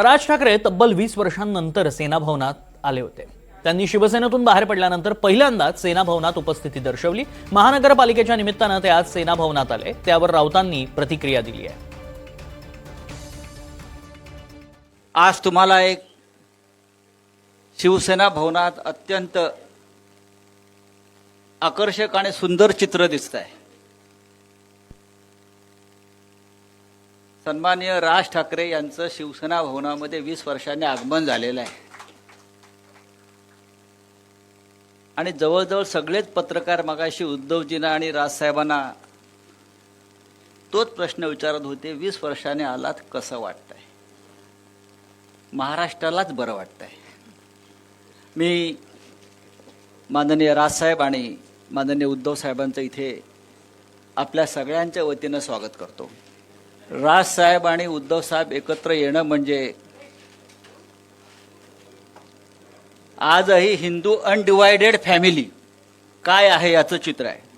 राज ठाकरे तब्बल 20 वर्षांनंतर सेना भवनात आले होते। त्यांनी शिवसेनेतून बाहेर पडल्यानंतर पहिल्यांदाच सेना भवनात उपस्थिती दर्शवली। महानगरपालिकेच्या निमित्तानं ते आज सेना भवनात आले, त्यावर राऊतांनी प्रतिक्रिया दिली आहे। आज तुम्हाला एक शिवसेना भवनात अत्यंत आकर्षक आणि सुंदर चित्र दिसतंय। सन्माननीय राज ठाकरे यांचं शिवसेना भवनामध्ये 20 वर्षांनी आगमन झालेलं आहे आणि जवळजवळ सगळेच पत्रकार मगाशी उद्धवजींना आणि राजसाहेबांना तोच प्रश्न विचारत होते, 20 वर्षांनी आलात कसं वाटतंय? महाराष्ट्रालाच बरं वाटतंय। मी माननीय राजसाहेब आणि माननीय उद्धव साहेबांचं इथे आपल्या सगळ्यांच्या वतीनं स्वागत करतो। राजसाहेब आणि उद्धव साहेब एकत्र येणं म्हणजे आजही हिंदू अनडिवायडेड फॅमिली काय आहे याचं चित्र आहे।